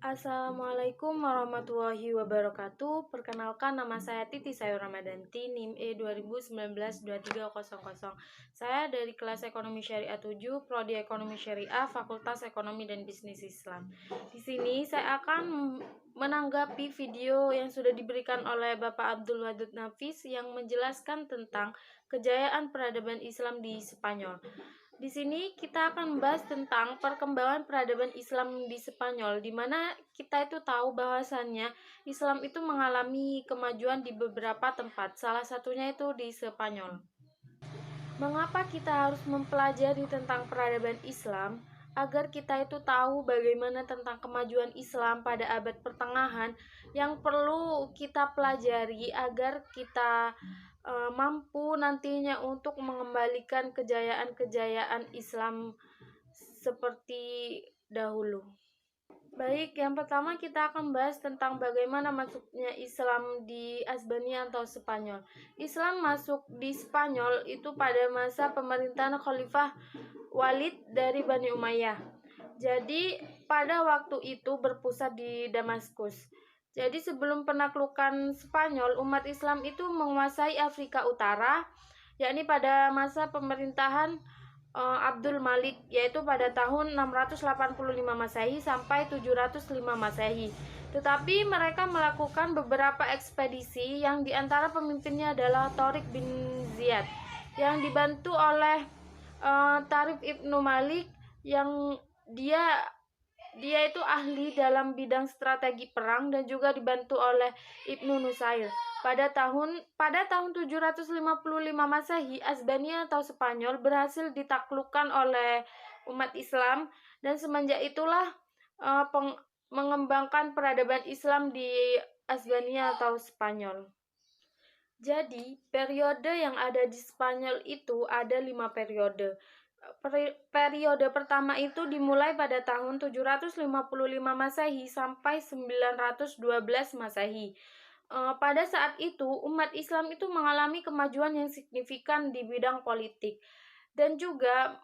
Assalamualaikum warahmatullahi wabarakatuh. Perkenalkan, nama saya Titi Sayur Ramadanti, NIM E 2019-2300. Saya dari kelas Ekonomi Syariah 7, Prodi Ekonomi Syariah, Fakultas Ekonomi dan Bisnis Islam. Di sini saya akan menanggapi video yang sudah diberikan oleh Bapak Abdul Wadud Nafis yang menjelaskan tentang kejayaan peradaban Islam di Spanyol. Di sini kita akan membahas tentang perkembangan peradaban Islam di Spanyol, di mana kita itu tahu bahwasannya Islam itu mengalami kemajuan di beberapa tempat, salah satunya itu di Spanyol. Mengapa kita harus mempelajari tentang peradaban Islam? Agar kita itu tahu bagaimana tentang kemajuan Islam pada abad pertengahan yang perlu kita pelajari agar kita mampu nantinya untuk mengembalikan kejayaan-kejayaan Islam seperti dahulu. Baik, yang pertama kita akan bahas tentang bagaimana masuknya Islam di Asbania atau Spanyol. Islam masuk di Spanyol itu pada masa pemerintahan Khalifah Walid dari Bani Umayyah. Jadi pada waktu itu berpusat di Damaskus. Jadi sebelum penaklukan Spanyol, umat Islam itu menguasai Afrika Utara, yakni pada masa pemerintahan Abdul Malik, yaitu pada tahun 685 Masehi sampai 705 Masehi. Tetapi mereka melakukan beberapa ekspedisi yang diantara pemimpinnya adalah Tariq bin Ziyad, yang dibantu oleh Tarif Ibnu Malik, yang dia itu ahli dalam bidang strategi perang dan juga dibantu oleh Ibnu Nusair. Pada tahun 755 Masehi, Asbania atau Spanyol berhasil ditaklukkan oleh umat Islam, dan semenjak itulah mengembangkan peradaban Islam di Asbania atau Spanyol. Jadi, periode yang ada di Spanyol itu ada 5 periode. Periode pertama itu dimulai pada tahun 755 Masehi sampai 912 Masehi. Pada saat itu umat Islam itu mengalami kemajuan yang signifikan di bidang politik dan juga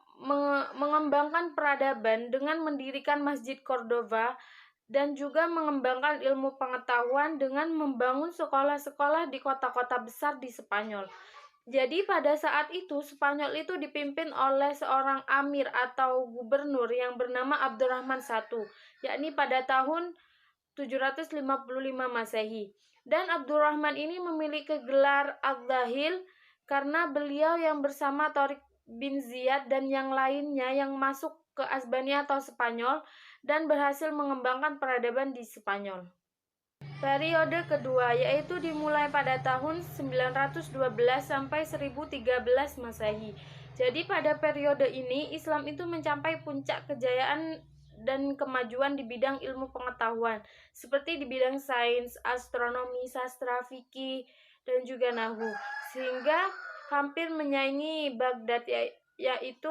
mengembangkan peradaban dengan mendirikan Masjid Cordova dan juga mengembangkan ilmu pengetahuan dengan membangun sekolah-sekolah di kota-kota besar di Spanyol. Jadi pada saat itu Spanyol itu dipimpin oleh seorang amir atau gubernur yang bernama Abdurrahman I, yakni pada tahun 755 Masehi. Dan Abdurrahman ini memiliki gelar Al-Dhahil karena beliau yang bersama Tariq bin Ziyad dan yang lainnya yang masuk ke Asbania atau Spanyol dan berhasil mengembangkan peradaban di Spanyol. Periode kedua yaitu dimulai pada tahun 912 sampai 1013 Masehi. Jadi pada periode ini Islam itu mencapai puncak kejayaan dan kemajuan di bidang ilmu pengetahuan seperti di bidang sains, astronomi, sastra, fikih, dan juga nahwu, sehingga hampir menyaingi Baghdad, yaitu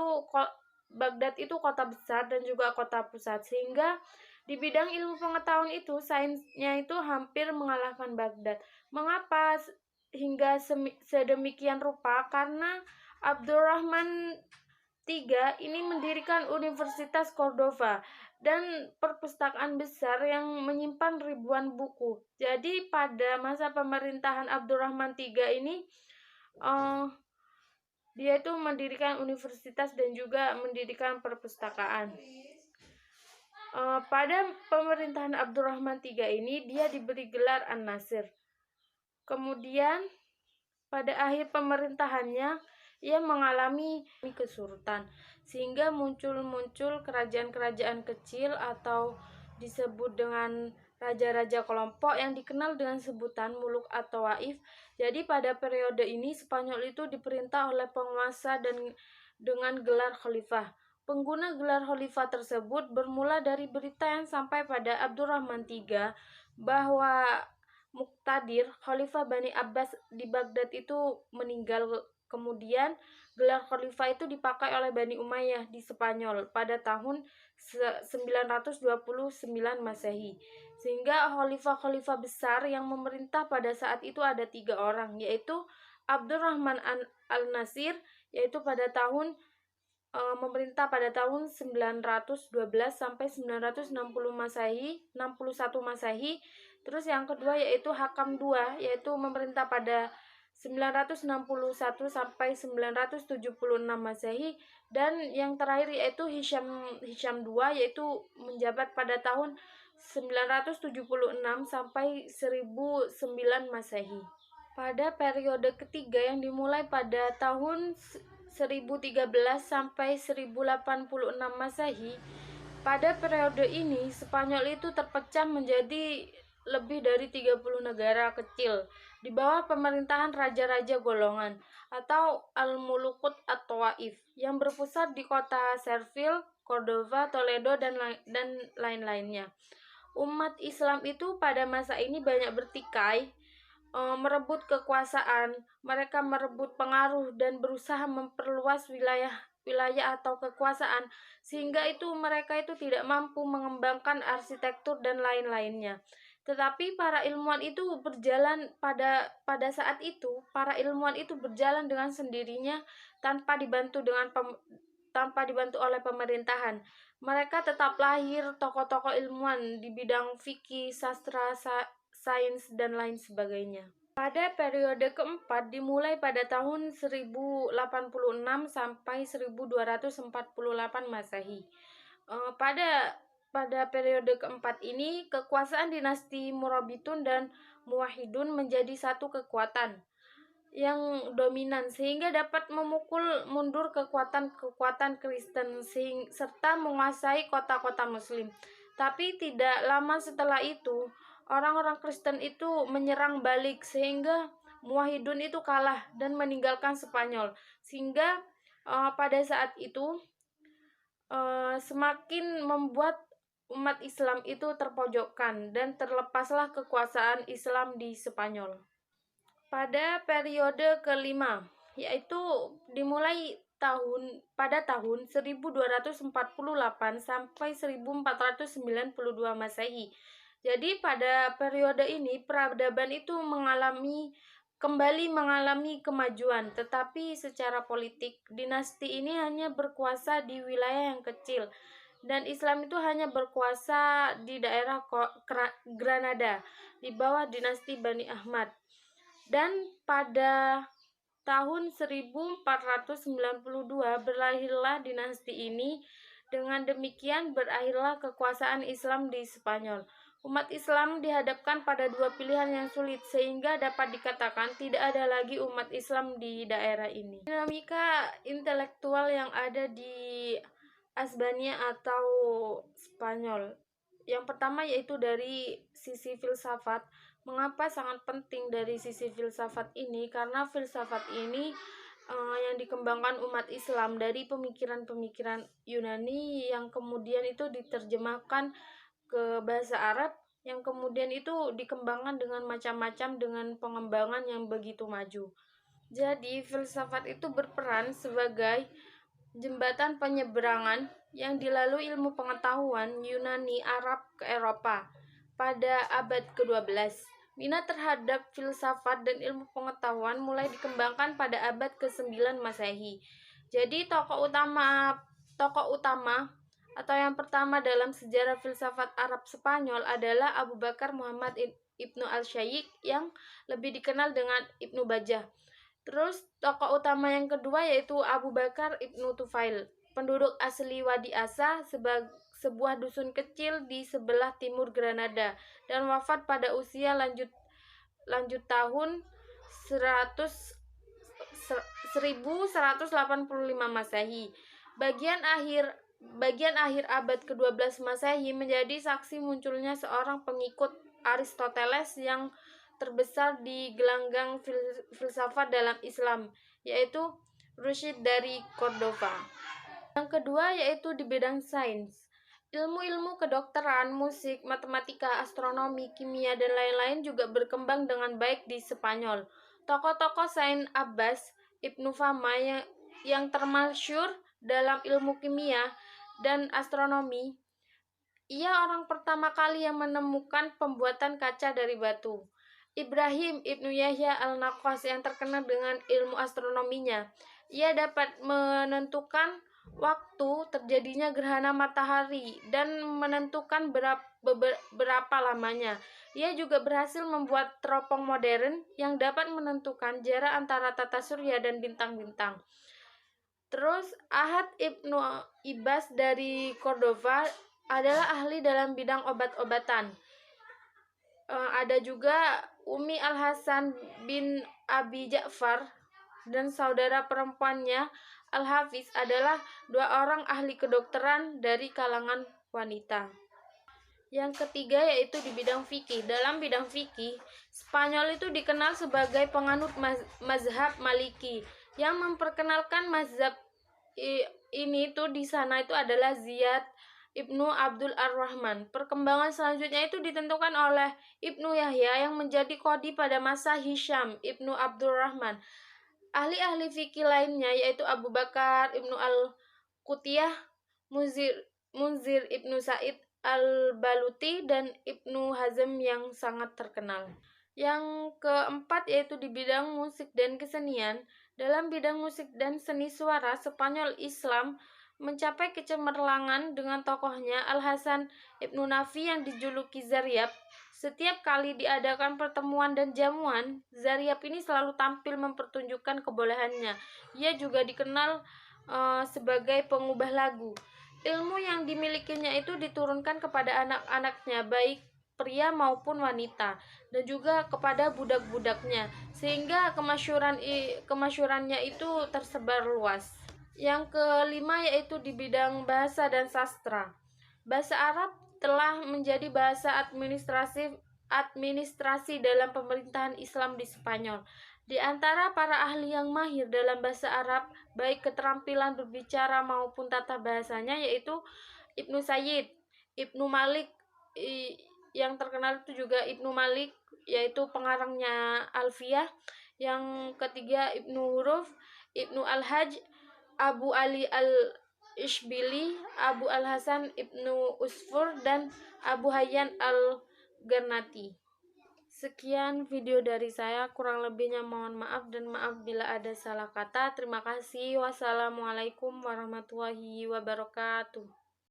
Baghdad itu kota besar dan juga kota pusat, sehingga di bidang ilmu pengetahuan itu sainsnya itu hampir mengalahkan Baghdad. Mengapa hingga sedemikian rupa? Karena Abdurrahman III ini mendirikan Universitas Cordova dan perpustakaan besar yang menyimpan ribuan buku. Jadi pada masa pemerintahan Abdurrahman III ini dia itu mendirikan universitas dan juga mendirikan perpustakaan. Pada pemerintahan Abdurrahman III ini dia diberi gelar An-Nasir. Kemudian pada akhir pemerintahannya ia mengalami kesurutan sehingga muncul kerajaan-kerajaan kecil atau disebut dengan raja-raja kelompok yang dikenal dengan sebutan Muluk atau Waif. Jadi pada periode ini Spanyol itu diperintah oleh penguasa dan dengan gelar khalifah. Pengguna gelar khalifah tersebut bermula dari berita yang sampai pada Abdurrahman III bahwa Muqtadir, khalifah Bani Abbas di Baghdad itu meninggal. Kemudian gelar khalifah itu dipakai oleh Bani Umayyah di Spanyol pada tahun 929 Masehi. Sehingga khalifah-khalifah besar yang memerintah pada saat itu ada 3 orang, yaitu Abdurrahman Al-Nasir, yaitu pada tahun memerintah pada tahun 912 sampai 960 Masehi, 61 Masehi. Terus yang kedua yaitu Hakam II, yaitu memerintah pada 961 sampai 976 Masehi, dan yang terakhir yaitu Hisham II, yaitu menjabat pada tahun 976 sampai 1009 Masehi. Pada periode ketiga yang dimulai pada tahun 1013 sampai 1086 Masehi, pada periode ini Spanyol itu terpecah menjadi lebih dari 30 negara kecil di bawah pemerintahan raja-raja golongan atau Al-Mulukut at-Tawaif yang berpusat di kota Seville, Cordova, Toledo, dan lain-lainnya. Umat Islam itu pada masa ini banyak bertikai, merebut kekuasaan, mereka merebut pengaruh dan berusaha memperluas wilayah atau kekuasaan, sehingga itu mereka itu tidak mampu mengembangkan arsitektur dan lain-lainnya. Tetapi para ilmuwan itu berjalan pada saat itu, para ilmuwan itu berjalan dengan sendirinya tanpa dibantu oleh pemerintahan. Mereka tetap lahir tokoh-tokoh ilmuwan di bidang fikih, sastra, sains, dan lain sebagainya. Pada periode keempat dimulai pada tahun 1086 sampai 1248 Masehi. Pada periode keempat ini, kekuasaan dinasti Murabitun dan Muwahhidun menjadi satu kekuatan yang dominan sehingga dapat memukul mundur kekuatan Kristen serta menguasai kota-kota Muslim. Tapi tidak lama setelah itu, orang-orang Kristen itu menyerang balik sehingga Muwahhidun itu kalah dan meninggalkan Spanyol. Sehingga pada saat itu semakin membuat umat Islam itu terpojokkan dan terlepaslah kekuasaan Islam di Spanyol. Pada periode kelima, yaitu dimulai pada tahun 1248 sampai 1492 Masehi. Jadi pada periode ini peradaban itu kembali mengalami kemajuan, tetapi secara politik dinasti ini hanya berkuasa di wilayah yang kecil dan Islam itu hanya berkuasa di daerah Granada di bawah dinasti Bani Ahmad. Dan pada tahun 1492 berlahirlah dinasti ini. Dengan demikian berakhirlah kekuasaan Islam di Spanyol. Umat Islam dihadapkan pada dua pilihan yang sulit sehingga dapat dikatakan tidak ada lagi umat Islam di daerah ini. Dinamika intelektual yang ada di Asbania atau Spanyol. Yang pertama yaitu dari sisi filsafat. Mengapa sangat penting dari sisi filsafat ini? Karena filsafat ini yang dikembangkan umat Islam dari pemikiran-pemikiran Yunani yang kemudian itu diterjemahkan ke bahasa Arab, yang kemudian itu dikembangkan dengan macam-macam dengan pengembangan yang begitu maju. Jadi filsafat itu berperan sebagai jembatan penyeberangan yang dilalui ilmu pengetahuan Yunani Arab ke Eropa. Pada abad ke-12, minat terhadap filsafat dan ilmu pengetahuan mulai dikembangkan pada abad ke-9 Masehi. Jadi tokoh utama atau yang pertama dalam sejarah filsafat Arab Spanyol adalah Abu Bakar Muhammad Ibnu al-Shaykh yang lebih dikenal dengan Ibnu Bajjah. Terus tokoh utama yang kedua yaitu Abu Bakar Ibnu Tufail, penduduk asli Wadi Asa, sebuah dusun kecil di sebelah timur Granada, dan wafat pada usia lanjut tahun 1185 Masehi. Bagian akhir abad ke-12 Masehi menjadi saksi munculnya seorang pengikut Aristoteles yang terbesar di gelanggang filsafat dalam Islam, yaitu Rushd dari Cordova. Yang kedua yaitu di bidang sains. Ilmu-ilmu kedokteran, musik, matematika, astronomi, kimia, dan lain-lain juga berkembang dengan baik di Spanyol. Tokoh-tokoh sains Abbas Ibnu Fama yang termasyhur dalam ilmu kimia dan astronomi. Ia orang pertama kali yang menemukan pembuatan kaca dari batu. Ibrahim Ibnu Yahya al-Naqqas yang terkenal dengan ilmu astronominya. Ia dapat menentukan waktu terjadinya gerhana matahari dan menentukan berapa lamanya. Ia juga berhasil membuat teropong modern yang dapat menentukan jarak antara tata surya dan bintang-bintang. Terus Ahad Ibnu Ibas dari Cordova adalah ahli dalam bidang obat-obatan. Ada juga Umi Al-Hasan bin Abi Ja'far dan saudara perempuannya Al-Hafiz adalah dua orang ahli kedokteran dari kalangan wanita. Yang ketiga yaitu di bidang fikih. Dalam bidang fikih, Spanyol itu dikenal sebagai penganut mazhab Maliki. Yang memperkenalkan mazhab ini itu di sana itu adalah Ziyad Ibnu Abdul Ar-Rahman. Perkembangan selanjutnya itu ditentukan oleh Ibnu Yahya yang menjadi qadhi pada masa Hisham Ibnu Abdul Rahman. Ahli-ahli fikih lainnya yaitu Abu Bakar Ibnu Al-Qutiyah, Munzir Ibnu Said Al-Baluti, dan Ibnu Hazm yang sangat terkenal. Yang keempat yaitu di bidang musik dan kesenian. Dalam bidang musik dan seni suara, Spanyol Islam mencapai kecemerlangan dengan tokohnya Al-Hasan Ibnu Nafi yang dijuluki Zaryab. Setiap kali diadakan pertemuan dan jamuan, Zaryab ini selalu tampil mempertunjukkan kebolehannya. Ia juga dikenal sebagai pengubah lagu. Ilmu yang dimilikinya itu diturunkan kepada anak-anaknya, baik pria maupun wanita, dan juga kepada budak-budaknya, sehingga kemasyurannya itu tersebar luas. Yang kelima yaitu di bidang bahasa dan sastra. Bahasa Arab telah menjadi bahasa administrasi dalam pemerintahan Islam di Spanyol. Di antara para ahli yang mahir dalam bahasa Arab, baik keterampilan berbicara maupun tata bahasanya, yaitu Ibnu Sayyid, Ibnu Malik, yang terkenal itu juga Ibnu Malik, yaitu pengarangnya Alfiyah. Yang ketiga Ibnu Huruf, Ibnu Al-Hajj, Abu Ali Al-Ishbili, Abu Al-Hasan Ibnu Usfur, dan Abu Hayyan Al-Garnati. Sekian video dari saya, kurang lebihnya mohon maaf dan maaf bila ada salah kata. Terima kasih. Wassalamualaikum warahmatullahi wabarakatuh.